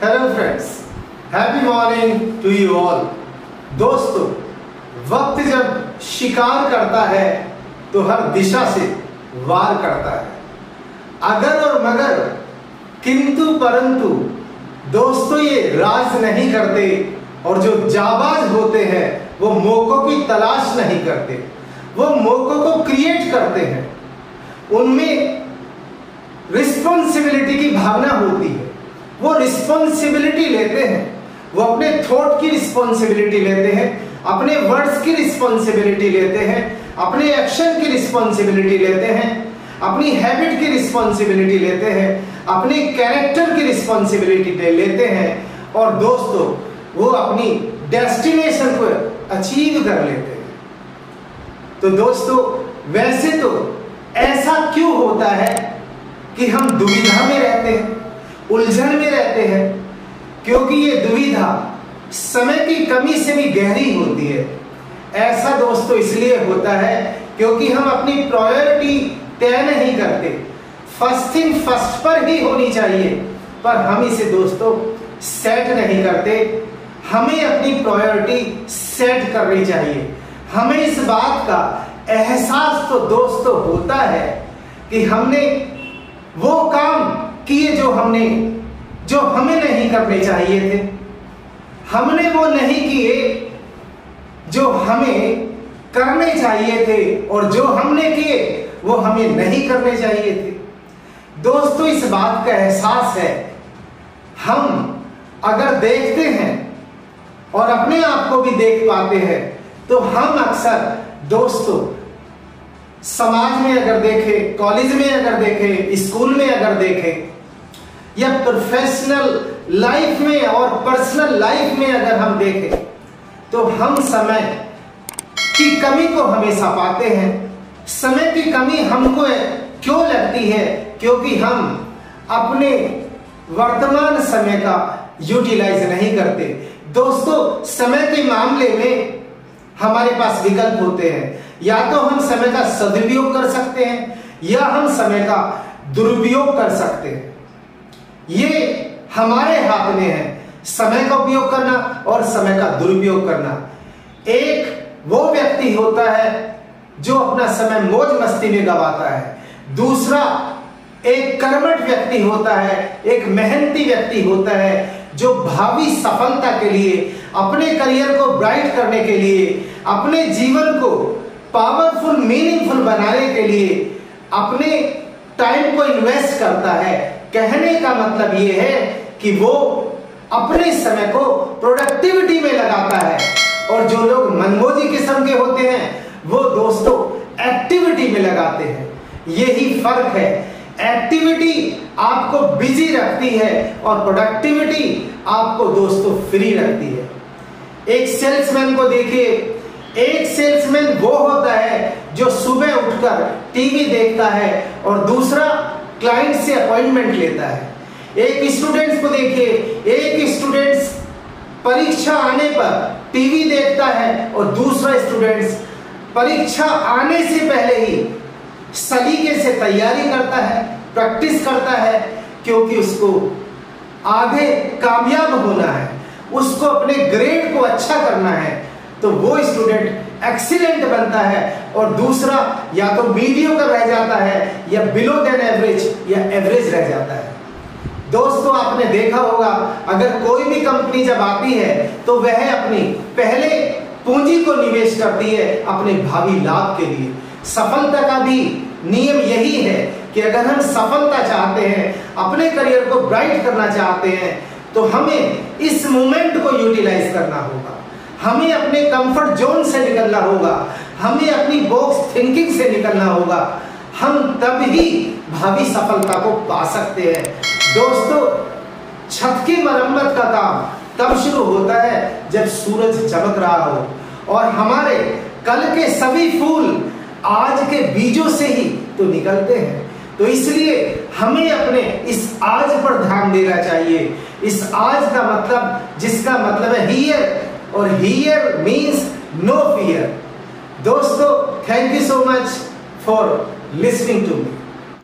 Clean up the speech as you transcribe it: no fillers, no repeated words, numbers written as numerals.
Hello friends, happy morning to you all. दोस्तों, वक्त जब शिकार करता है तो हर दिशा से वार करता है। अगर और मगर, किंतु परंतु दोस्तों ये राज नहीं करते, और जो जाबाज होते हैं वो मौकों की तलाश नहीं करते, वो मौकों को क्रिएट करते हैं। उनमें रिस्पॉन्सिबिलिटी की भावना होती है, वो रिस्पॉन्सिबिलिटी लेते हैं, वो अपने थॉट की रिस्पॉन्सिबिलिटी लेते हैं, अपने वर्ड्स की रिस्पॉन्सिबिलिटी लेते हैं, अपने एक्शन की रिस्पॉन्सिबिलिटी लेते हैं, अपनी हैबिट की रिस्पॉन्सिबिलिटी लेते हैं, अपने कैरेक्टर की रिस्पॉन्सिबिलिटी लेते हैं, और दोस्तों वो अपनी डेस्टिनेशन को अचीव कर लेते हैं। तो दोस्तों, वैसे तो ऐसा क्यों होता है कि हम दुविधा में रहते हैं, उलझन में रहते हैं? क्योंकि ये दुविधा समय की कमी से भी गहरी होती है। ऐसा दोस्तों इसलिए होता है क्योंकि हम अपनी प्रायोरिटी तय नहीं करते। फर्स्ट थिंग फर्स्ट पर ही होनी चाहिए, पर हम इसे दोस्तों सेट नहीं करते। हमें अपनी प्रायोरिटी सेट करनी चाहिए। हमें इस बात का एहसास तो दोस्तों होता है कि हमने वो काम किए जो हमें नहीं करने चाहिए थे, हमने वो नहीं किए जो हमें करने चाहिए थे, और जो हमने किए वो हमें नहीं करने चाहिए थे। दोस्तों, इस बात का एहसास है। हम अगर देखते हैं और अपने आप को भी देख पाते हैं तो हम अक्सर दोस्तों समाज में अगर देखें, कॉलेज में अगर देखें, स्कूल में अगर देखें, या प्रोफेशनल लाइफ में और पर्सनल लाइफ में अगर हम देखें, तो हम समय की कमी को हमेशा पाते हैं। समय की कमी हमको क्यों लगती है? क्योंकि हम अपने वर्तमान समय का यूटिलाइज नहीं करते। दोस्तों, समय के मामले में हमारे पास विकल्प होते हैं। या तो हम समय का सदुपयोग कर सकते हैं, या हम समय का दुरुपयोग कर सकते हैं। ये हमारे हाथ में है, समय का उपयोग करना और समय का दुरुपयोग करना। एक वो व्यक्ति होता है जो अपना समय मौज मस्ती में गवाता है, दूसरा एक कर्मठ व्यक्ति होता है, एक मेहनती व्यक्ति होता है जो भावी सफलता के लिए, अपने करियर को ब्राइट करने के लिए, अपने जीवन को पावरफुल मीनिंगफुल बनाने के लिए अपने टाइम को इन्वेस्ट करता है। कहने का मतलब यह है कि वो अपने समय को प्रोडक्टिविटी में लगाता है, और जो लोग मनमोजी किस्म के होते हैं वो दोस्तों एक्टिविटी में लगाते हैं। यही फर्क है। एक्टिविटी आपको बिजी रखती है और प्रोडक्टिविटी आपको दोस्तों फ्री रखती है। एक सेल्समैन को देखिए, एक सेल्समैन वो होता है जो सुबह उठकर टीवी देखता है और दूसरा क्लाइंट से अपॉइंटमेंट लेता है। एक स्टूडेंट्स को देखिए, एक स्टूडेंट्स परीक्षा आने पर टीवी देखता है और दूसरा स्टूडेंट्स परीक्षा आने से पहले ही सलीके से तैयारी करता है, प्रैक्टिस करता है, क्योंकि उसको आगे कामयाब होना है, उसको अपने ग्रेड को अच्छा करना है। तो वो स्टूडेंट एक्सीलेंट बनता है और दूसरा या तो मीडियोकर रह जाता है, या बिलो देन एवरेज, या एवरेज रह जाता है। दोस्तों, आपने देखा होगा, अगर कोई भी कंपनी जब आती है तो वह अपनी पहले पूंजी को निवेश करती है अपने भावी लाभ के लिए। सफलता का भी नियम यही है कि अगर हम सफलता चाहते हैं, अपने करियर को ब्राइट करना चाहते हैं, तो हमें इस मोमेंट को यूटिलाइज करना होगा। हमें अपने कंफर्ट जोन से निकलना होगा, हमें अपनी बॉक्स थिंकिंग से निकलना होगा। हम तब ही भावी सफलता को पा सकते हैं। दोस्तों, छत की मरम्मत का काम तब शुरू होता है जब सूरज चमक रहा हो, और हमारे कल के सभी फूल आज के बीजों से ही तो निकलते हैं। तो इसलिए हमें अपने इस आज पर ध्यान देना चाहिए। इस आज का मतलब, जिसका मतलब है हियर, और हियर मीन्स नो फियर। दोस्तों, thank you so much for listening to me.